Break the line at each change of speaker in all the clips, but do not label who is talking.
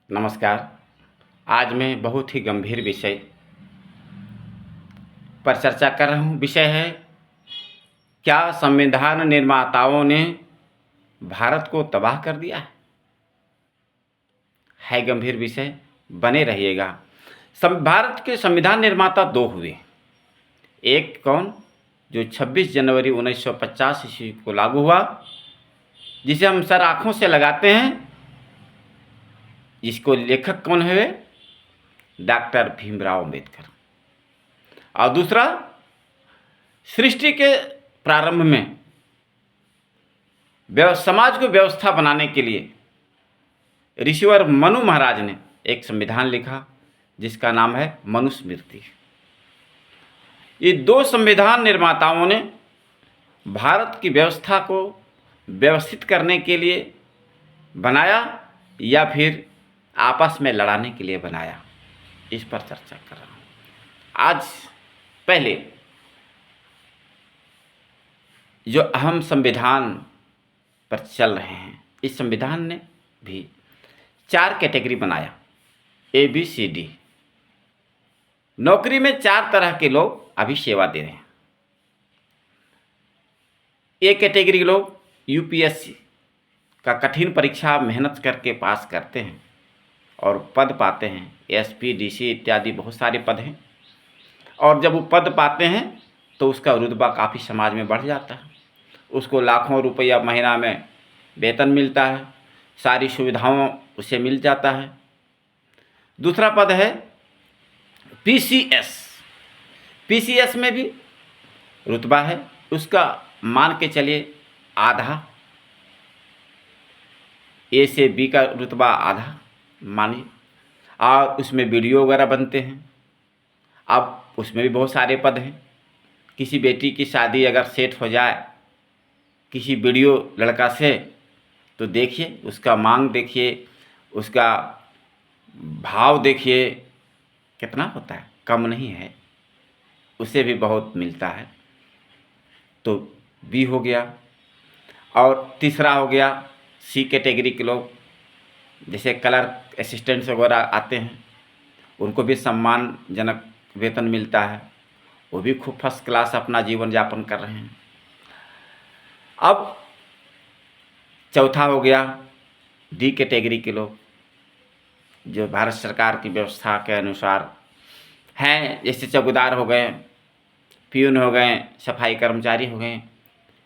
नमस्कार। आज मैं बहुत ही गंभीर विषय पर चर्चा कर रहा हूँ। विषय है, क्या संविधान निर्माताओं ने भारत को तबाह कर दिया है गंभीर विषय, बने रहिएगा। भारत के संविधान निर्माता दो हुए। एक कौन, जो 26 जनवरी 1950 ईस्वी को लागू हुआ, जिसे हम सर आँखों से लगाते हैं। जिसको लेखक कौन हुए? डॉक्टर भीमराव अम्बेडकर। और दूसरा, सृष्टि के प्रारंभ में समाज को व्यवस्था बनाने के लिए ऋषिवर मनु महाराज ने एक संविधान लिखा, जिसका नाम है मनुस्मृति। ये दो संविधान निर्माताओं ने भारत की व्यवस्था को व्यवस्थित करने के लिए बनाया या फिर आपस में लड़ाने के लिए बनाया, इस पर चर्चा कर रहा हूँ आज। पहले जो अहम संविधान पर चल रहे हैं, इस संविधान ने भी 4 कैटेगरी बनाया, ABCD। नौकरी में 4 तरह के लोग अभी सेवा दे रहे हैं। ए कैटेगरी लोग UPSC का कठिन परीक्षा मेहनत करके पास करते हैं और पद पाते हैं। SP, DC इत्यादि बहुत सारे पद हैं। और जब वो पद पाते हैं तो उसका रुतबा काफ़ी समाज में बढ़ जाता है। उसको लाखों रुपया महीना में वेतन मिलता है, सारी सुविधाओं उसे मिल जाता है। दूसरा पद है PCS में भी रुतबा है, उसका मान के चलिए आधा, A से B का रुतबा आधा मानिए। और उसमें वीडियो वगैरह बनते हैं। अब उसमें भी बहुत सारे पद हैं। किसी बेटी की शादी अगर सेट हो जाए किसी वीडियो लड़का से, तो देखिए उसका मांग देखिए, उसका भाव देखिए कितना होता है, कम नहीं है, उसे भी बहुत मिलता है। तो B हो गया। और तीसरा हो गया C कैटेगरी के लोग, जैसे क्लर्क असिस्टेंट्स वगैरह आते हैं, उनको भी सम्मानजनक वेतन मिलता है, वो भी खूब फर्स्ट क्लास अपना जीवन यापन कर रहे हैं। अब चौथा हो गया D कैटेगरी के लोग, जो भारत सरकार की व्यवस्था के अनुसार हैं, जैसे चौकीदार हो गए, पियून हो गए, सफाई कर्मचारी हो गए।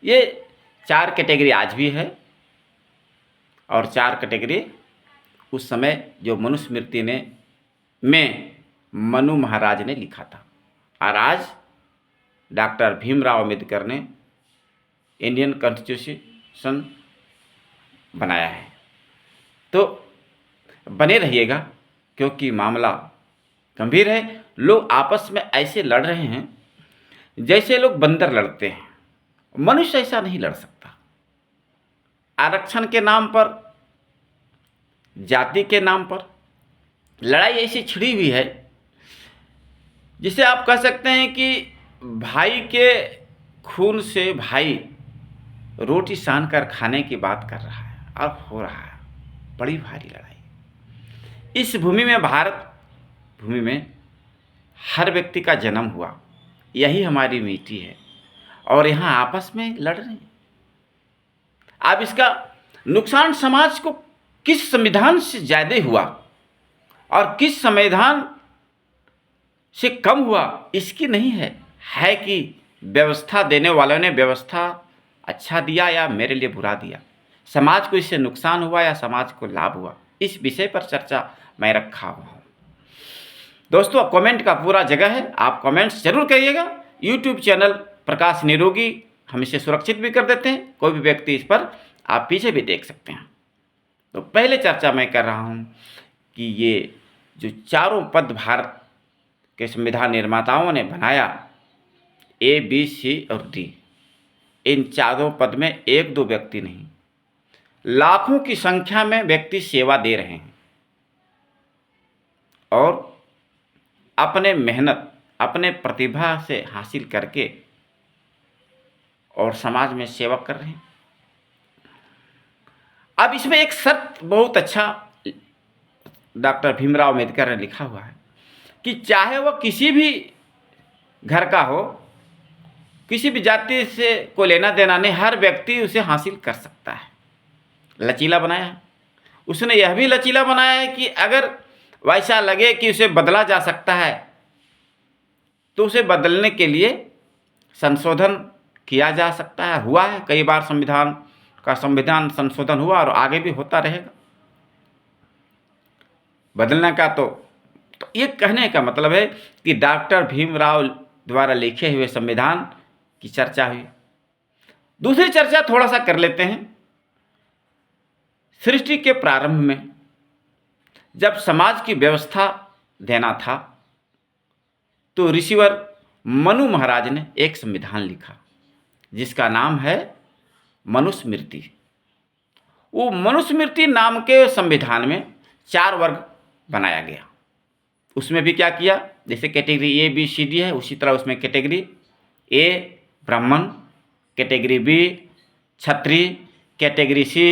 ये 4 कैटेगरी आज भी है और 4 कैटेगरी उस समय जो मनुस्मृति में मनु महाराज ने लिखा था। और आज डॉक्टर भीमराव अम्बेडकर ने इंडियन कॉन्स्टिट्यूशन बनाया है। तो बने रहिएगा, क्योंकि मामला गंभीर है। लोग आपस में ऐसे लड़ रहे हैं जैसे लोग बंदर लड़ते हैं। मनुष्य ऐसा नहीं लड़ सकता। आरक्षण के नाम पर, जाति के नाम पर लड़ाई ऐसी छिड़ी हुई है, जिसे आप कह सकते हैं कि भाई के खून से भाई रोटी सान कर खाने की बात कर रहा है और हो रहा है बड़ी भारी लड़ाई। इस भूमि में, भारत भूमि में हर व्यक्ति का जन्म हुआ, यही हमारी मिट्टी है, और यहाँ आपस में लड़ रहे हैं। अब इसका नुकसान समाज को किस संविधान से ज़्यादा हुआ और किस संविधान से कम हुआ, इसकी नहीं है कि व्यवस्था देने वालों ने व्यवस्था अच्छा दिया या मेरे लिए बुरा दिया, समाज को इससे नुकसान हुआ या समाज को लाभ हुआ, इस विषय पर चर्चा मैं रखा हुआ हूँ। दोस्तों, कमेंट का पूरा जगह है, आप कमेंट्स जरूर करिएगा। यूट्यूब चैनल प्रकाश निरोगी हम इसे सुरक्षित भी कर देते हैं, कोई भी व्यक्ति इस पर आप पीछे भी देख सकते हैं। तो पहले चर्चा मैं कर रहा हूँ कि ये जो चारों पद भारत के संविधान निर्माताओं ने बनाया, A, B, C और D, इन चारों पद में 1-2 व्यक्ति नहीं, लाखों की संख्या में व्यक्ति सेवा दे रहे हैं और अपने मेहनत, अपने प्रतिभा से हासिल करके और समाज में सेवा कर रहे हैं। अब इसमें एक शर्त बहुत अच्छा डॉक्टर भीमराव अम्बेडकर ने लिखा हुआ है कि चाहे वह किसी भी घर का हो, किसी भी जाति से को लेना देना नहीं, हर व्यक्ति उसे हासिल कर सकता है। लचीला बनाया है। उसने यह भी लचीला बनाया है कि अगर वैसा लगे कि उसे बदला जा सकता है तो उसे बदलने के लिए संशोधन किया जा सकता है। हुआ है कई बार, संविधान संशोधन हुआ और आगे भी होता रहेगा। बदलने का तो ये कहने का मतलब है कि डॉक्टर भीमराव द्वारा लिखे हुए संविधान की चर्चा हुई। दूसरी चर्चा थोड़ा सा कर लेते हैं। सृष्टि के प्रारंभ में जब समाज की व्यवस्था देना था तो ऋषिवर मनु महाराज ने एक संविधान लिखा जिसका नाम है मनुस्मृति। वो मनुस्मृति नाम के संविधान में 4 वर्ग बनाया गया। उसमें भी क्या किया, जैसे category A B C D है, उसी तरह उसमें कैटेगरी ए ब्राह्मण, कैटेगरी बी क्षत्रिय, कैटेगरी सी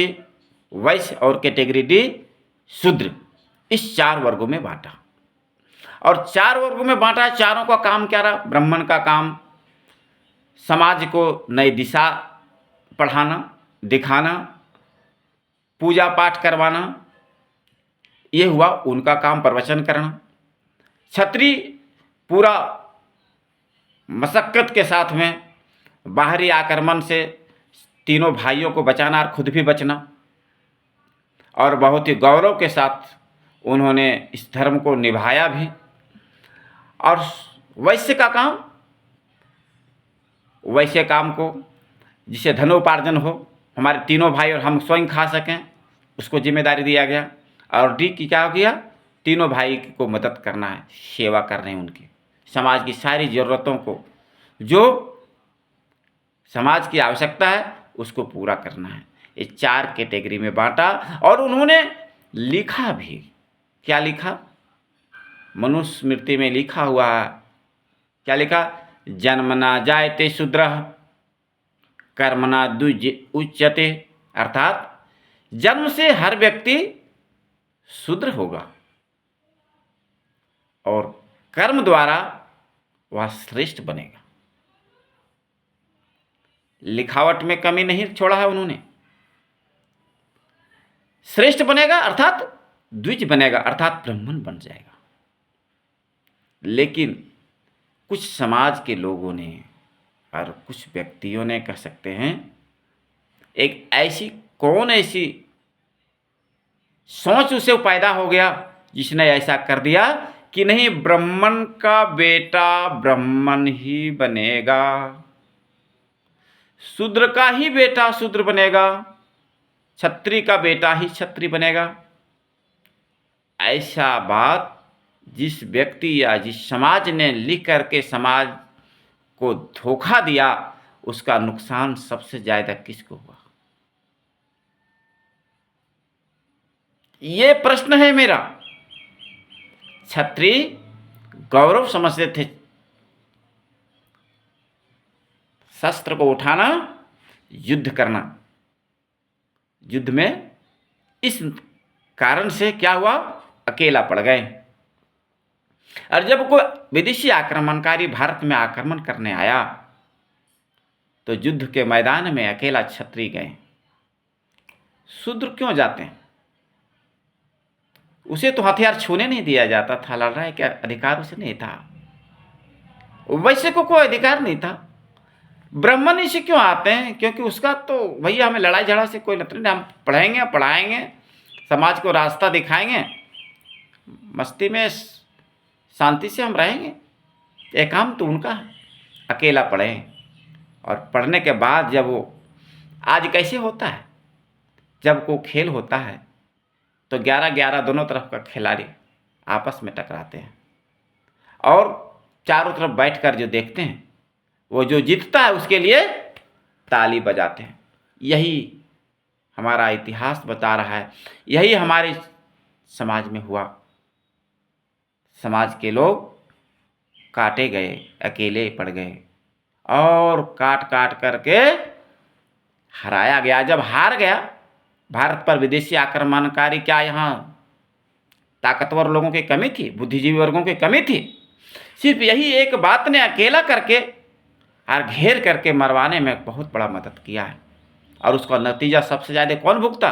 वैश्य और कैटेगरी डी शूद्र, इस 4 वर्गों में बांटा। और 4 वर्गों में बांटा। चारों का काम क्या रहा? ब्राह्मण का काम समाज को नई दिशा पढ़ाना, दिखाना, पूजा पाठ करवाना, ये हुआ उनका काम, प्रवचन करना। क्षत्रिय पूरा मशक्कत के साथ में बाहरी आक्रमण से तीनों भाइयों को बचाना और खुद भी बचना, और बहुत ही गौरव के साथ उन्होंने इस धर्म को निभाया भी। और वैश्य का काम, वैश्य काम को जिसे धनोपार्जन हो, हमारे तीनों भाई और हम स्वयं खा सकें, उसको जिम्मेदारी दिया गया। और डी की क्या हो गया? तीनों भाई को मदद करना है, सेवा करनी है उनकी, समाज की सारी ज़रूरतों को, जो समाज की आवश्यकता है उसको पूरा करना है। ये 4 कैटेगरी में बांटा। और उन्होंने लिखा भी, क्या लिखा? मनुस्मृति में लिखा हुआ है, क्या लिखा? जन्मना जायते शूद्रः कर्मणा द्विज उच्यते, अर्थात जन्म से हर व्यक्ति शूद्र होगा और कर्म द्वारा वह श्रेष्ठ बनेगा। लिखावट में कमी नहीं छोड़ा है उन्होंने। श्रेष्ठ बनेगा अर्थात द्विज बनेगा, अर्थात ब्राह्मण बन जाएगा। लेकिन कुछ समाज के लोगों ने और कुछ व्यक्तियों ने, कह सकते हैं, एक ऐसी सोच उसे पैदा हो गया जिसने ऐसा कर दिया कि नहीं, ब्राह्मण का बेटा ब्राह्मण ही बनेगा, शूद्र का ही बेटा शूद्र बनेगा, क्षत्रिय का बेटा ही क्षत्रिय बनेगा। ऐसा बात जिस व्यक्ति या जिस समाज ने लिख करके समाज को धोखा दिया, उसका नुकसान सबसे ज्यादा किसको हुआ? ये प्रश्न है मेरा। क्षत्रिय गौरव समझते थे, शस्त्र को उठाना, युद्ध करना। युद्ध में इस कारण से क्या हुआ? अकेला पड़ गए। और जब कोई विदेशी आक्रमणकारी भारत में आक्रमण करने आया तो युद्ध के मैदान में अकेला क्षत्रिय गए। शूद्र क्यों जाते हैं? उसे तो हथियार छूने नहीं दिया जाता था, लड़ाई का अधिकार उसे नहीं था, वैश्य को कोई अधिकार नहीं था। ब्राह्मण इसे क्यों आते हैं? क्योंकि उसका तो भैया हमें लड़ाई झगड़ा से कोई मतलब नहीं, हम पढ़ेंगे, पढ़ाएंगे, समाज को रास्ता दिखाएंगे, मस्ती में शांति से हम रहेंगे। ये काम तो उनका है। अकेला पढ़े, और पढ़ने के बाद जब वो, आज कैसे होता है, जब कोई खेल होता है तो 11-11 दोनों तरफ का खिलाड़ी आपस में टकराते हैं और चारों तरफ बैठकर जो देखते हैं, वो जो जीतता है उसके लिए ताली बजाते हैं। यही हमारा इतिहास बता रहा है, यही हमारे समाज में हुआ। समाज के लोग काटे गए, अकेले पड़ गए और काट काट करके हराया गया। जब हार गया भारत पर विदेशी आक्रमणकारी, क्या यहाँ ताकतवर लोगों की कमी थी, बुद्धिजीवी वर्गों की कमी थी। सिर्फ यही एक बात ने अकेला करके और घेर करके मरवाने में बहुत बड़ा मदद किया है। और उसका नतीजा सबसे ज़्यादा कौन भुगता?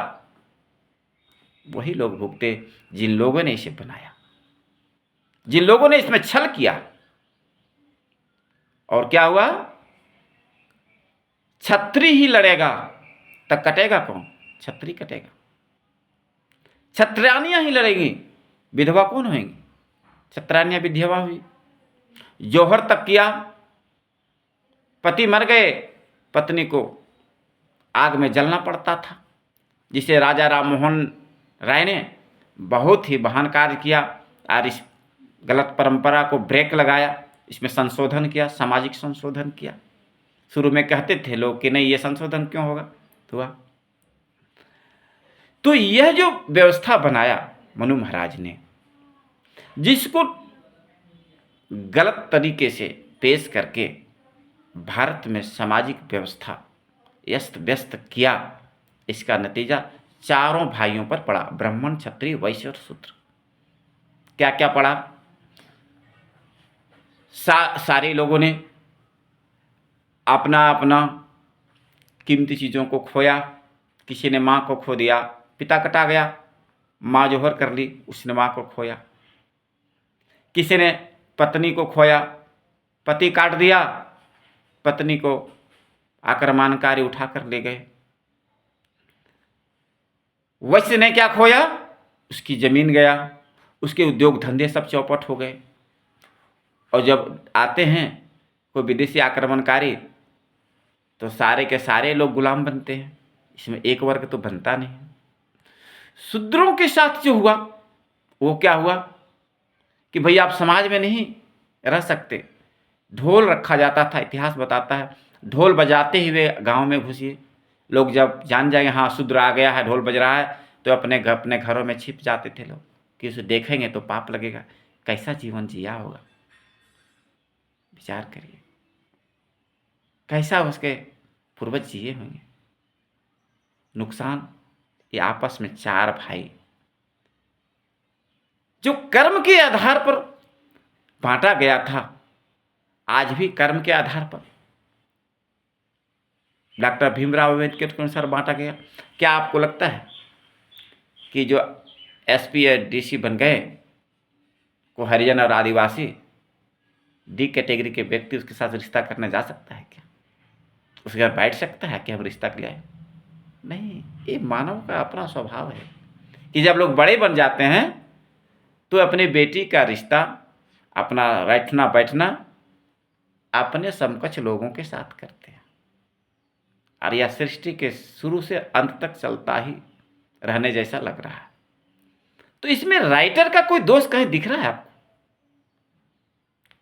वही लोग भुगते जिन लोगों ने इसे बनाया, जिन लोगों ने इसमें छल किया। और क्या हुआ? छत्री ही लड़ेगा तब कटेगा कौन? छत्री कटेगा। छत्रानियां ही लड़ेंगी, विधवा कौन होंगी? छत्रानियां विधवा हुई। जौहर तक किया, पति मर गए, पत्नी को आग में जलना पड़ता था, जिसे राजा राम मोहन राय ने बहुत ही महान कार्य किया और इस गलत परंपरा को ब्रेक लगाया, इसमें संशोधन किया, सामाजिक संशोधन किया। शुरू में कहते थे लोग कि नहीं ये संशोधन क्यों होगा, तो हुआ। तो यह जो व्यवस्था बनाया मनु महाराज ने, जिसको गलत तरीके से पेश करके भारत में सामाजिक व्यवस्था अस्त व्यस्त किया, इसका नतीजा चारों भाइयों पर पड़ा, ब्राह्मण, क्षत्रिय, वैश्य और शूद्र। क्या क्या पड़ा? सारे लोगों ने अपना अपना कीमती चीज़ों को खोया। किसी ने माँ को खो दिया, पिता कटा गया, माँ जौहर कर ली, उसने माँ को खोया। किसी ने पत्नी को खोया, पति काट दिया, पत्नी को आक्रमणकारी उठा कर ले गए। वैश्य ने क्या खोया? उसकी जमीन गया, उसके उद्योग धंधे सब चौपट हो गए। और जब आते हैं कोई विदेशी आक्रमणकारी तो सारे के सारे लोग गुलाम बनते हैं, इसमें एक वर्ग तो बनता नहीं। शूद्रों के साथ जो हुआ वो क्या हुआ कि भाई आप समाज में नहीं रह सकते। ढोल रखा जाता था, इतिहास बताता है, ढोल बजाते हुए गांव में घुसिए। लोग जब जान जाएंगे हाँ शूद्र आ गया है, ढोल बज रहा है, तो अपने घरों में छिप जाते थे लोग कि उसे देखेंगे तो पाप लगेगा। कैसा जीवन जिया होगा, विचार करिए, कैसा उसके पूर्वज जिए होंगे। नुकसान ये आपस में चार भाई जो कर्म के आधार पर बांटा गया था, आज भी कर्म के आधार पर डॉक्टर भीमराव अम्बेडकर के अनुसार बांटा गया। क्या आपको लगता है कि जो एसपी या डीसी बन गए को हरिजन और आदिवासी डी कैटेगरी के व्यक्ति उसके साथ रिश्ता करने जा सकता है क्या? उसके घर बैठ सकता है कि हम रिश्ता के लिए? नहीं। ये मानव का अपना स्वभाव है कि जब लोग बड़े बन जाते हैं तो अपनी बेटी का रिश्ता, अपना बैठना बैठना अपने समकक्ष लोगों के साथ करते हैं। और यह सृष्टि के शुरू से अंत तक चलता ही रहने जैसा लग रहा है। तो इसमें राइटर का कोई दोष कहीं दिख रहा है आपको?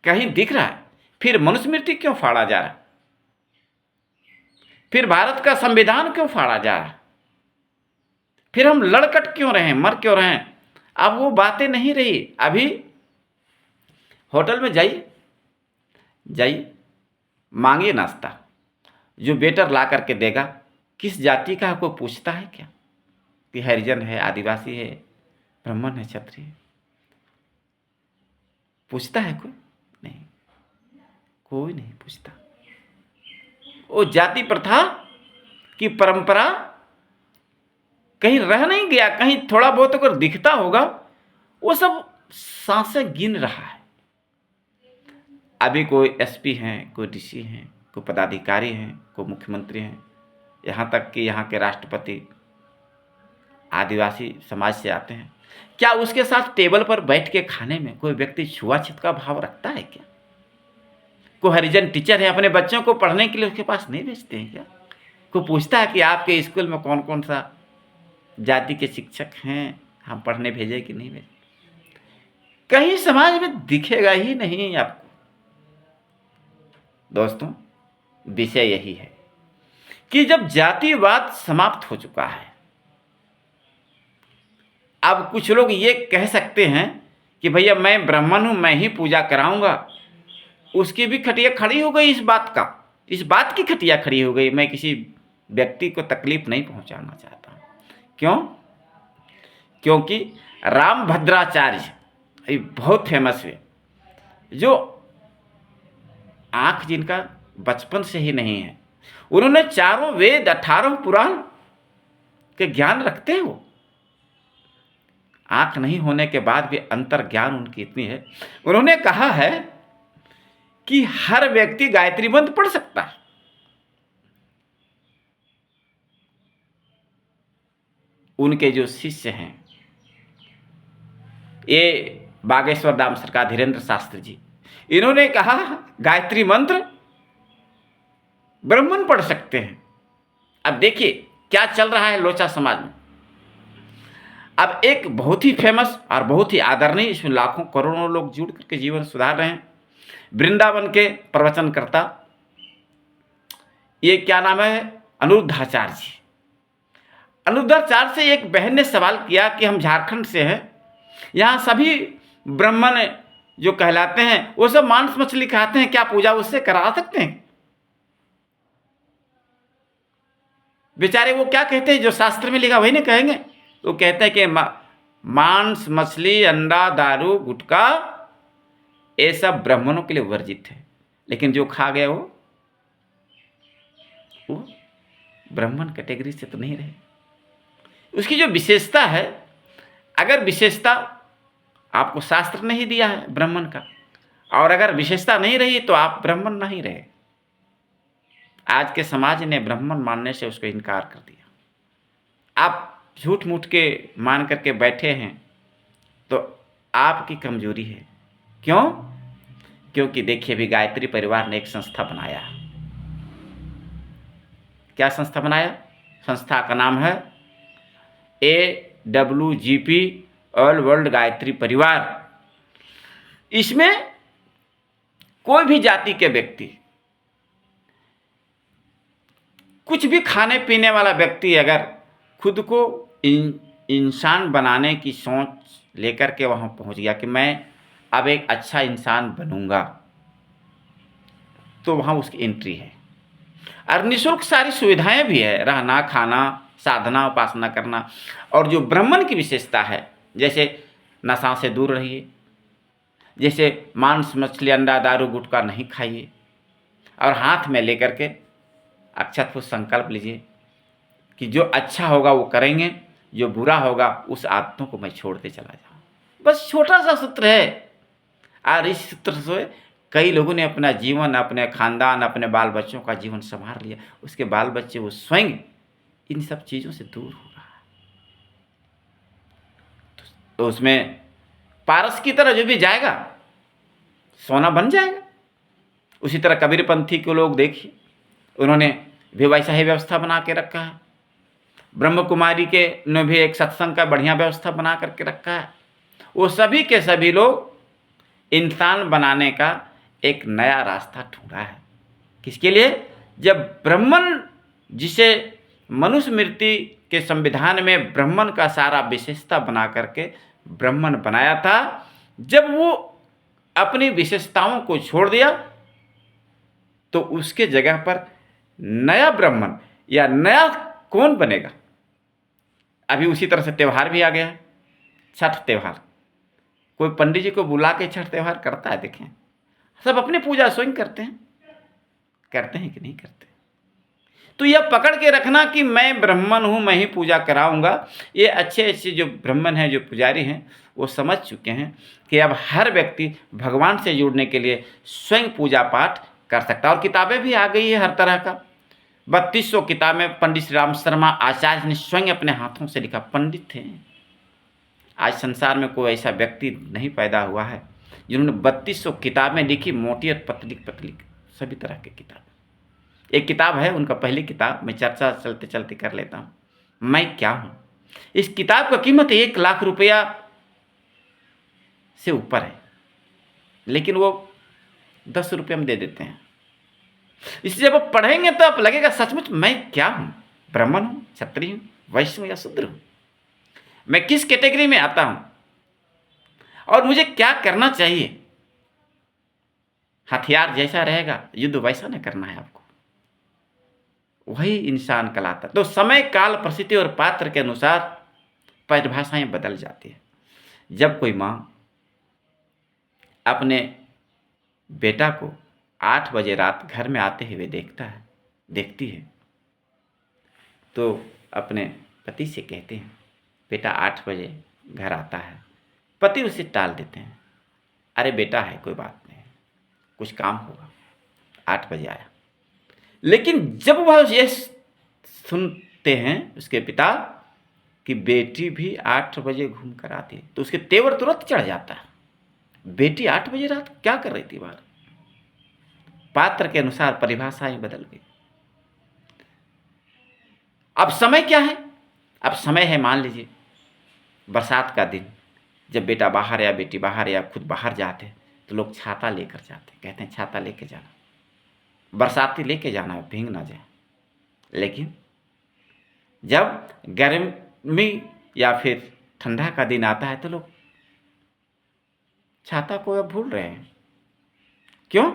कहीं दिख रहा है? फिर मनुस्मृति क्यों फाड़ा जा रहा है? फिर भारत का संविधान क्यों फाड़ा जा रहा है? फिर हम लड़कट क्यों रहे, मर क्यों रहे? अब वो बातें नहीं रही। अभी होटल में जाइए, मांगिए नाश्ता, जो वेटर ला करके देगा किस जाति का कोई पूछता है क्या कि हरिजन है, आदिवासी है, ब्राह्मण है, क्षत्रिय? पूछता है कोई? नहीं, कोई नहीं पूछता। वो जाति प्रथा की परंपरा कहीं रह नहीं गया। कहीं थोड़ा बहुत अगर दिखता होगा, वो सब सांसें गिन रहा है। अभी कोई एसपी हैं, कोई डीसी हैं, कोई पदाधिकारी हैं, कोई मुख्यमंत्री हैं, यहाँ तक कि यहाँ के राष्ट्रपति आदिवासी समाज से आते हैं। क्या उसके साथ टेबल पर बैठ के खाने में कोई व्यक्ति छुआछूत का भाव रखता है क्या? कोई हरिजन टीचर है, अपने बच्चों को पढ़ने के लिए उसके पास नहीं भेजते हैं क्या? कोई पूछता है कि आपके स्कूल में कौन कौन सा जाति के शिक्षक हैं, हम पढ़ने भेजे कि नहीं भेजे? कहीं समाज में दिखेगा ही नहीं आपको। दोस्तों, विषय यही है कि जब जातिवाद समाप्त हो चुका है, अब कुछ लोग ये कह सकते हैं कि भैया मैं ब्राह्मण हूं, मैं ही पूजा कराऊंगा। उसकी भी खटिया खड़ी हो गई, इस बात की खटिया खड़ी हो गई। मैं किसी व्यक्ति को तकलीफ नहीं पहुंचाना चाहता। क्यों? क्योंकि रामभद्राचार्य, ये बहुत फेमस है, जो आँख जिनका बचपन से ही नहीं है, उन्होंने चारों वेद 18 पुराण के ज्ञान रखते हैं। वो आँख नहीं होने के बाद भी अंतर ज्ञान उनकी इतनी है, उन्होंने कहा है कि हर व्यक्ति गायत्री मंत्र पढ़ सकता है। उनके जो शिष्य हैं, ये बागेश्वर धाम सरकार धीरेन्द्र शास्त्री जी, इन्होंने कहा गायत्री मंत्र ब्राह्मण पढ़ सकते हैं। अब देखिए क्या चल रहा है लोचा समाज में। अब एक बहुत ही फेमस और बहुत ही आदरणीय, इसमें लाखों करोड़ों लोग जुड़ करके जीवन सुधार रहे हैं, वृंदावन के प्रवचनकर्ता, ये क्या नाम है, अनिरुद्धाचार्य जी। अनिरुद्धाचार्य से एक बहन ने सवाल किया कि हम झारखंड से हैं, यहाँ सभी ब्राह्मण जो कहलाते हैं वो सब मांस मछली खाते हैं, क्या पूजा उससे करा सकते हैं? बेचारे वो क्या कहते हैं, जो शास्त्र में लिखा वही नहीं कहेंगे। तो कहते हैं कि मांस मछली अंडा दारू गुटखा ये सब ब्राह्मणों के लिए वर्जित है, लेकिन जो खा गया वो ब्राह्मण कैटेगरी से तो नहीं रहे। उसकी जो विशेषता है, अगर विशेषता आपको शास्त्र नहीं दिया है ब्राह्मण का, और अगर विशेषता नहीं रही तो आप ब्राह्मण नहीं रहे। आज के समाज ने ब्राह्मण मानने से उसको इनकार कर दिया। आप झूठ मूठ के मान करके बैठे हैं तो आपकी कमजोरी है। क्यों? क्योंकि देखिए अभी गायत्री परिवार ने एक संस्था बनाया। क्या संस्था बनाया? संस्था का नाम है AWGP, ऑल वर्ल्ड गायत्री परिवार। इसमें कोई भी जाति के व्यक्ति, कुछ भी खाने पीने वाला व्यक्ति अगर खुद को इंसान बनाने की सोच लेकर के वहाँ पहुँच गया कि मैं अब एक अच्छा इंसान बनूंगा, तो वहाँ उसकी एंट्री है। और निःशुल्क सारी सुविधाएं भी है, रहना खाना साधना उपासना करना। और जो ब्राह्मण की विशेषता है, जैसे नशा से दूर रहिए, जैसे मांस मछली अंडा दारू गुटखा नहीं खाइए, और हाथ में लेकर के अक्षत को संकल्प लीजिए कि जो अच्छा होगा वो करेंगे, जो बुरा होगा उस आदतों को मैं छोड़ते चला जाऊँ। बस छोटा सा सूत्र है, और इस सूत्र से कई लोगों ने अपना जीवन, अपने खानदान, अपने बाल बच्चों का जीवन संभाल लिया। उसके बाल बच्चे वो स्वयं इन सब चीज़ों से दूर हो रहा है। तो उसमें पारस की तरह जो भी जाएगा सोना बन जाएगा। उसी तरह कबीरपंथी के लोग देखिए, उन्होंने भी वैसा ही व्यवस्था बना के रखा है। ब्रह्म कुमारी के ने भी एक सत्संग का बढ़िया व्यवस्था बना करके रखा है। वो सभी के सभी लोग इंसान बनाने का एक नया रास्ता ढूंढा है। किसके लिए? जब ब्राह्मण, जिसे मनुस्मृति के संविधान में ब्राह्मण का सारा विशेषता बना करके ब्राह्मण बनाया था, जब वो अपनी विशेषताओं को छोड़ दिया तो उसके जगह पर नया ब्राह्मण या नया कौन बनेगा? अभी उसी तरह से त्यौहार भी आ गया है, छठ त्यौहार। कोई पंडित जी को बुला के छठ त्यौहार करता है? देखें, सब अपनी पूजा स्वयं करते हैं कि नहीं करते? तो यह पकड़ के रखना कि मैं ब्राह्मण हूँ, मैं ही पूजा कराऊंगा, ये अच्छे अच्छे जो ब्राह्मण हैं, जो पुजारी हैं, वो समझ चुके हैं कि अब हर व्यक्ति भगवान से जुड़ने के लिए स्वयं पूजा पाठ कर सकता है। और किताबें भी आ गई है हर तरह का। 3200 किताबें पंडित श्री राम शर्मा आचार्य ने स्वयं अपने हाथों से लिखा। पंडित थे। आज संसार में कोई ऐसा व्यक्ति नहीं पैदा हुआ है जिन्होंने 3200 किताबें लिखी, मोटी और पतली पतली सभी तरह की किताबें। एक किताब है उनका, पहली किताब, मैं चर्चा चलते चलते कर लेता हूँ, मैं क्या हूँ। इस किताब का कीमत 1 लाख रुपया से ऊपर है, लेकिन वो 10 रुपये में दे देते हैं। इसे जब आप पढ़ेंगे तो आप लगेगा सचमुच मैं क्या हूँ, ब्राह्मण हूँ, क्षत्रिय हूँ, वैश्य हूँ या शूद्र हूँ, मैं किस कैटेगरी में आता हूँ और मुझे क्या करना चाहिए। हथियार जैसा रहेगा, युद्ध वैसा नहीं करना है आपको, वही इंसान कहलाता। तो समय काल परिस्थिति और पात्र के अनुसार परिभाषाएं बदल जाती है। जब कोई माँ अपने बेटा को 8 बजे रात घर में आते हुए देखती है, तो अपने पति से कहते हैं, बेटा 8 बजे घर आता है। पति उसे टाल देते हैं, अरे बेटा है, कोई बात नहीं, कुछ काम होगा, 8 बजे आया। लेकिन जब वह ये सुनते हैं उसके पिता कि बेटी भी 8 बजे घूम कर आती है, तो उसके तेवर तुरंत चढ़ जाता है। बेटी 8 बजे रात क्या कर रही थी बाहर? पात्र के अनुसार परिभाषाएं बदल गई। अब समय क्या है? अब समय है, मान लीजिए बरसात का दिन, जब बेटा बाहर या बेटी बाहर या खुद बाहर जाते हैं, तो लोग छाता लेकर जाते हैं, कहते हैं छाता लेके जाना, बरसाती लेके जाना, भीग ना जाए। लेकिन जब गर्मी या फिर ठंडा का दिन आता है, तो लोग छाता को अब भूल रहे हैं। क्यों?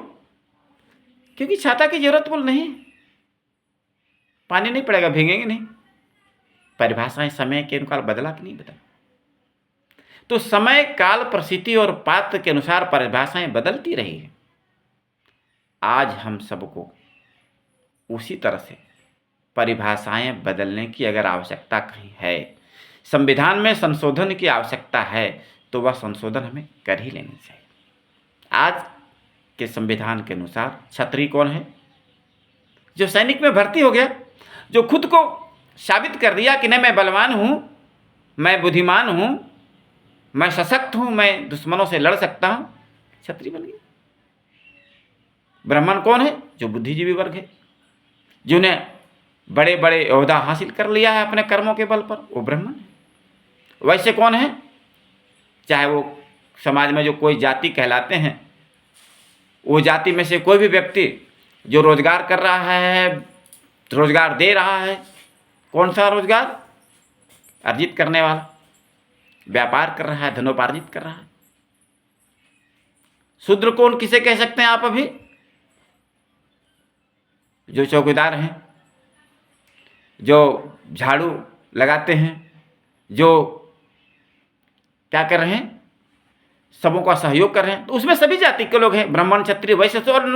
क्योंकि छाता की जरूरत बोल नहीं, पानी नहीं पड़ेगा, भीगेंगे नहीं। परिभाषाएं समय के अनुसार बदला कि नहीं बदला? तो समय, काल, परिस्थिति और पात्र के अनुसार परिभाषाएं बदलती रही है। आज हम सबको उसी तरह से परिभाषाएं बदलने की अगर आवश्यकता कहीं है, संविधान में संशोधन की आवश्यकता है, तो वह संशोधन हमें कर ही लेनी चाहिए। आज के संविधान के अनुसार क्षत्रिय कौन है? जो सैनिक में भर्ती हो गया, जो खुद को साबित कर दिया कि नहीं मैं बलवान हूं, मैं बुद्धिमान हूं, मैं सशक्त हूं, मैं दुश्मनों से लड़ सकता हूं, क्षत्रिय बन गया। ब्राह्मण कौन है? जो बुद्धिजीवी वर्ग है, जिन्हें बड़े बड़े ओहदा हासिल कर लिया है अपने कर्मों के बल पर, वो ब्राह्मण है। वैसे कौन है? चाहे वो समाज में जो कोई जाति कहलाते हैं, वो जाति में से कोई भी व्यक्ति जो रोजगार कर रहा है, रोजगार दे रहा है, कौन सा रोजगार? अर्जित करने वाला, व्यापार कर रहा है, धनोपार्जित कर रहा है। शूद्र कौन किसे कह सकते हैं आप? अभी जो चौकीदार हैं, जो झाड़ू लगाते हैं, जो क्या कर रहे हैं, सबों का सहयोग कर रहे हैं, तो उसमें सभी जाति के लोग हैं, ब्राह्मण, क्षत्रिय, वैश्य। और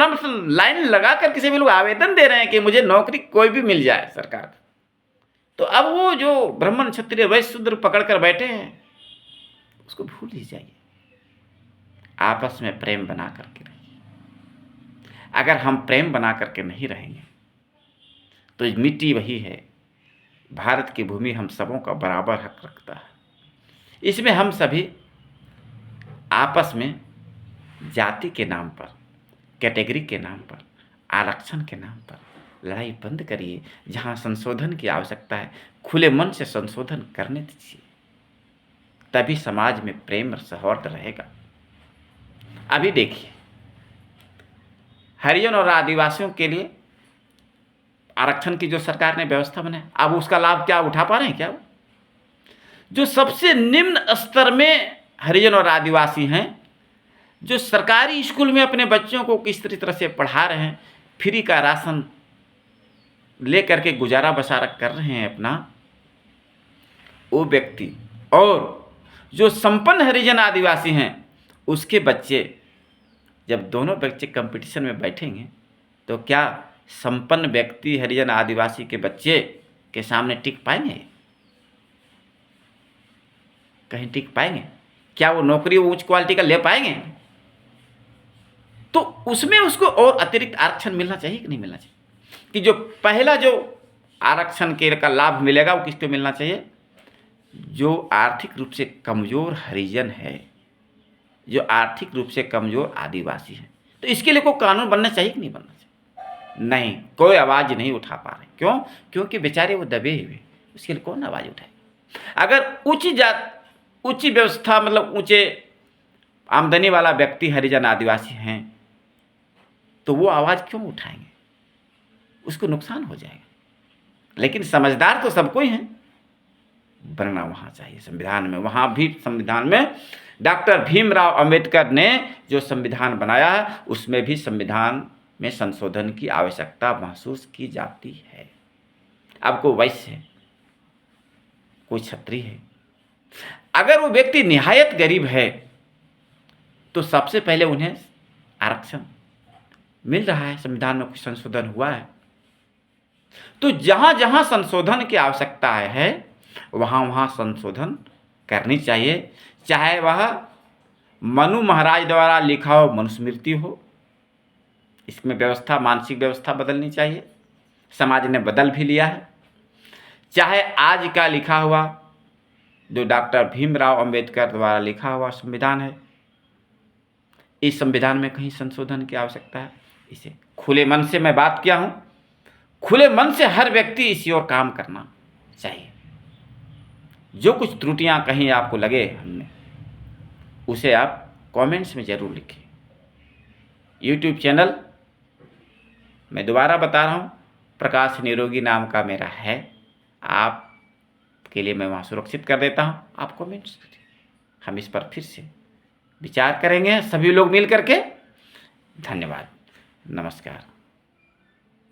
लाइन लगाकर किसी भी लोग आवेदन दे रहे हैं कि मुझे नौकरी कोई भी मिल जाए सरकार। तो अब वो जो ब्राह्मण, क्षत्रिय, वैश्य, शूद्र पकड़ कर बैठे हैं, उसको भूल ही जाइए। आपस में प्रेम बना करके रहिए। अगर हम प्रेम बना करके नहीं रहेंगे, तो मिट्टी वही है, भारत की भूमि हम सबों का बराबर हक रखता है। इसमें हम सभी आपस में जाति के नाम पर, कैटेगरी के नाम पर, आरक्षण के नाम पर लड़ाई बंद करिए। जहाँ संशोधन की आवश्यकता है, खुले मन से संशोधन करने दीजिए, तभी समाज में प्रेम और सौहार्द रहेगा। अभी देखिए, हरिजन और आदिवासियों के लिए आरक्षण की जो सरकार ने व्यवस्था बनाई, अब उसका लाभ क्या उठा पा रहे हैं क्या? जो सबसे निम्न स्तर में हरिजन और आदिवासी हैं, जो सरकारी स्कूल में अपने बच्चों को किस तरह से पढ़ा रहे हैं, फ्री का राशन ले करके गुजारा बसारा कर रहे हैं अपना, वो व्यक्ति, और जो संपन्न हरिजन आदिवासी हैं, उसके बच्चे, जब दोनों बच्चे कंपटीशन में बैठेंगे, तो क्या संपन्न व्यक्ति हरिजन आदिवासी के बच्चे के सामने टिक पाएंगे? कहीं टिक पाएंगे? क्या वो नौकरी उच्च क्वालिटी का ले पाएंगे? तो उसमें उसको और अतिरिक्त आरक्षण मिलना चाहिए कि नहीं मिलना चाहिए? कि जो पहला जो आरक्षण के का लाभ मिलेगा वो किसको मिलना चाहिए? जो आर्थिक रूप से कमजोर हरिजन है, जो आर्थिक रूप से कमजोर आदिवासी है। तो इसके लिए कोई कानून बनना चाहिए कि नहीं बनना चाहिए? नहीं, कोई आवाज नहीं उठा पा रहे। क्यों? क्योंकि बेचारे वो दबे हुए, उसके लिए कौन आवाज उठाए? अगर उच्च व्यवस्था, मतलब ऊंचे आमदनी वाला व्यक्ति हरिजन आदिवासी हैं, तो वो आवाज क्यों उठाएंगे? उसको नुकसान हो जाएगा। लेकिन समझदार तो सबको ही है, बनना वहाँ चाहिए संविधान में। वहाँ भी संविधान में डॉक्टर भीमराव अंबेडकर ने जो संविधान बनाया है, उसमें भी संविधान में संशोधन की आवश्यकता महसूस की जाती है। अब कोई वैश्य है, कोई क्षत्रिय है, अगर वो व्यक्ति निहायत गरीब है तो सबसे पहले उन्हें आरक्षण मिल रहा है, संविधान में कुछ संशोधन हुआ है। तो जहाँ जहाँ संशोधन की आवश्यकता है वहाँ वहाँ संशोधन करनी चाहिए, चाहे वह मनु महाराज द्वारा लिखा हो मनुस्मृति हो, इसमें व्यवस्था, मानसिक व्यवस्था बदलनी चाहिए, समाज ने बदल भी लिया है, चाहे आज का लिखा हुआ जो डॉक्टर भीमराव अंबेडकर द्वारा लिखा हुआ संविधान है, इस संविधान में कहीं संशोधन की आवश्यकता है। इसे खुले मन से मैं बात किया हूँ, खुले मन से हर व्यक्ति इसी ओर काम करना चाहिए। जो कुछ त्रुटियां कहीं आपको लगे हमने, उसे आप कमेंट्स में ज़रूर लिखिए। यूट्यूब चैनल मैं दोबारा बता रहा हूँ, प्रकाश निरोगी नाम का मेरा है, आपके लिए मैं वहाँ सुरक्षित कर देता हूँ। आप कमेंट्स करिए, हम इस पर फिर से विचार करेंगे सभी लोग मिल करके। धन्यवाद, नमस्कार।